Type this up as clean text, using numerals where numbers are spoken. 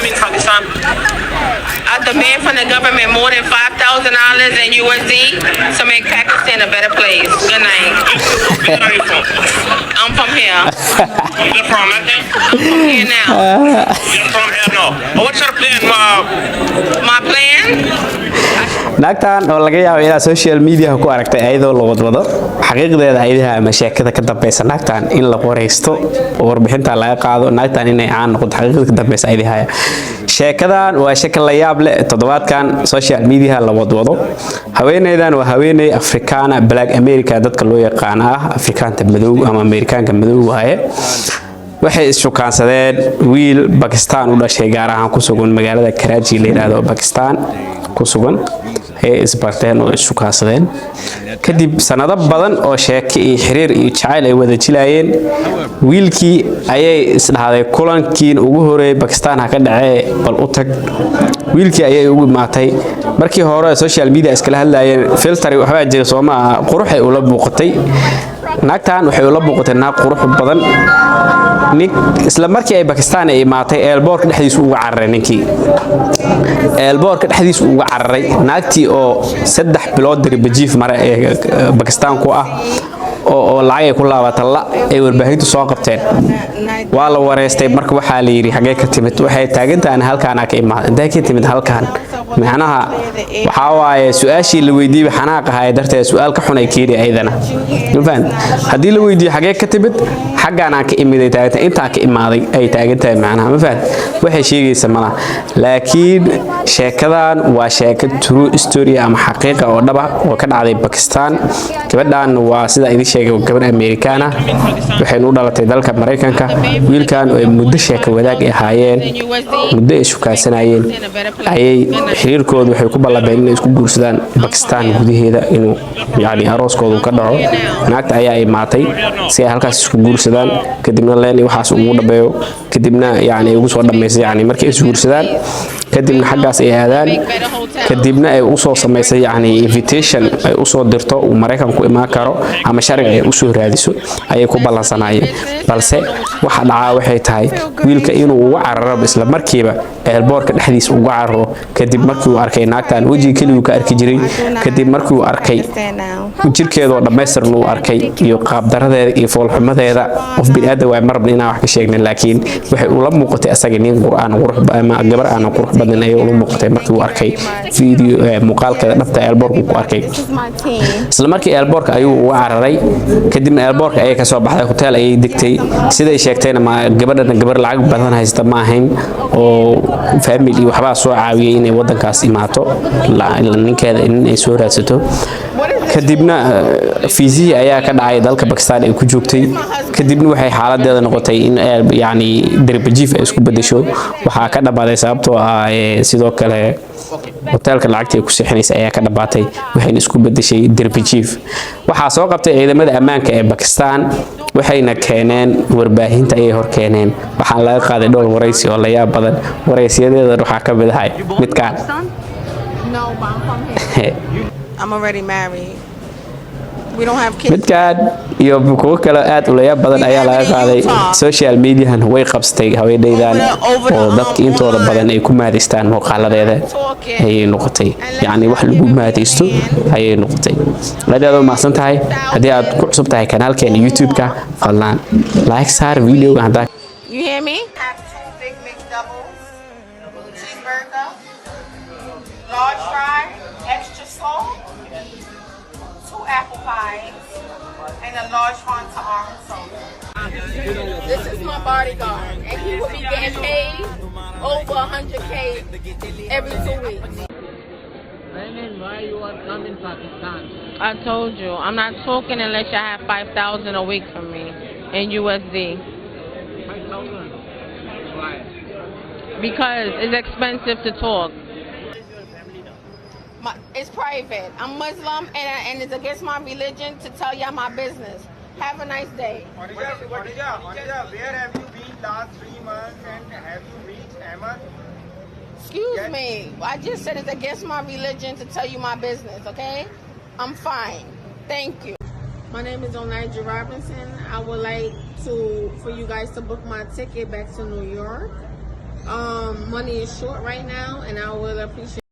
come in Pakistan? I demand from the government more than $5,000 in USD to make Pakistan a better place. Good night. Where are you from? I'm from here. You're from London? From here now. You're from here now. What's your plan? My plan? naagtan oo laga yaabo inaad social media ku aragtay ayadoo la wadwado xaqiiqdeeda ayadaha ama sheekada ka dambaysa naagtan in la qoreysto oo warbixinta laga qaado naagtan inay aan noqoto xaqiiqada ka dambaysa ayadaha sheekadan waa sheeko la yaab leh toddobaadkan social media la wadwado haweeneydan waa haweeney Afrikaana Black America dadka loo yaqaan Afrikaanta madow ama Amerikaanka madow waaye waxay ishukaansadeen wiil Pakistan u dhashay gaar ahaan ku sugan magaalada Karachi la yiraahdo Pakistan ku sugan ay isbarteen oo ishukaansadeen kadib sanado badan oo sheeko iyo xiriir iyo jacayl ay wada jilayeen wiilkii ayay isdhaaday kulankiin ugu horeeyay Pakistan ka dhacay bal u tag wiilkii ayay ugu maatay markii hore social media iskala hadlayeen filter waxba jira Soomaa quruxay ula buuqatay naagtan waxay ula buuqatay naag qurux badan isla markii ay Pakistan ay imaatay airport dhexdiisa ugu cararay ninkii airport dhexdiisa ugu cararay naagtii oo 3 bilood darbijiif mara ee Pakistan ku ah oo lacag ku laabatay la ay warbaahintu soo qabteen waa la wareystay marka waxa la yiri xagee ka timid waxay taagantaan halkaan ka imaad inta ka timid halkaan macnaha waxa waaye su'aashii la weydiiyay xanaaqahay darteed su'aal ka xun ay keenay ayadana faham hadii la weydiiyay xagee ka timid xagaan ka imiday taagta inta ka imaaday ay taagantahay macnaha ma faham waxay sheegaysaa mana laakiin sheekadan waa sheeko true story ama xaqiiqo oo dhab ah oo ka dhacday Pakistan gabadhan waa sida ay sheegay gabar Amerikaana waxay u dhalatay dalka Mareykanka wiilkan oo muddo sheeko wadaag ahaayeen muddo ay shukaasanayeen ayay xiriirkoodu waxay ku ballanbeen inay isku guursadaan Pakistan gudaheeda inuu yaani arooskoodu ka dhaco naagta ayaa imaatay si ay halkaas isku guursadaan kadibna leen waxaas ugu dhabeeyo kadibna yaani ugu soo dhameysay yaani markay isku guursadaan kadibna xaggaas ay aadaan kadibna ay u soo sameysay yaani invitation ay u soo dirto uu Mareykanku imaan karo ama sharci ay u soo raadiso ayay ku ballansanaayeen balse waxa dhacaa waxay tahay wiilka inuu ugu cararo isla markiiba airport dhexdiisa ugu cararo kadib markii uu arkay naagtan wajiga kaliya ka arki jiray kadib markii uu arkay jirkeedo dhameystiran uu arkay iyo qaab daradeeda iyo foolxumadeeda qof bini'aadam way marba inaan wax ka sheegno laakiin waxay ula muuqatay asaga nin quraan qurux ama gabar aan qurux badan ay ula muuqatay markii uu arkay video muuqaalkeeda dhabta airport ku arkay isla markii airport ayuu ugu cararay kadibna airport ayay ka soo baxday hotel ayay degtay siday sheegtayna ma gabadhan gabar lacag badan haysta ma ahayn oo family waxba soo caawiyay inay wadankaas imaato ninkeeda in ay soo raadsato kadibna fiisi ayaa ka dhacay dalka Pakistan ay ku joogtay kadibna waxay xaaladeeda noqotay in yaani darbijiif ay isku bedesho waxa ka dhabaaday sababtoo ah sidoo kale hotelka lacagta ay ku sixinaysa ayaa ka dhabaatay waxay isku bedeshay darbijiif waxa soo qabtay ciidamada ammaanka ee Pakistan waxayna keeneen warbaahinta ay hor keeneen waxa laga qaaday dhowr wareysi oo la yaab badan wareysiyadeeda waxa ka mid ah midkaan No, but I'm from here. I'm already married. We don't have kids. midkaan iyo kuwa kale aad u leeyahay badan ayaa laga qaaday social media way qabstay haweeneydan oo dadka intooda badan ay ku maadistaan muuqaaladeeda ay noqotay yaani wax lagu maadisto ayay noqotay laadaado ma san tahay hadii aad ku cusub tahay kanaalkeena YouTube-ka fadlan like saar video hada You hear me? Have 2 Big McDoubles, cheeseburger, large fry, extra salt, 2 apple pies, and a large Fanta orange soda. This is my bodyguard, and he will be getting paid over 100K every 2 weeks. Why you are coming Pakistan? I told you, I'm not talking unless you have 5,000 a week from me in USD. 5,000. Why? Because it's expensive to talk. It's private. I'm Muslim and it's against my religion to tell y'all my business. Have a nice day. Where have you been last 3 months and have you reached Ahmed? Excuse me. I just said it's against my religion to tell you my business, okay? I'm fine. Thank you. My name is Onaija Robinson. I would like for you guys to book my ticket back to New York. Money is short right now, and I would appreciate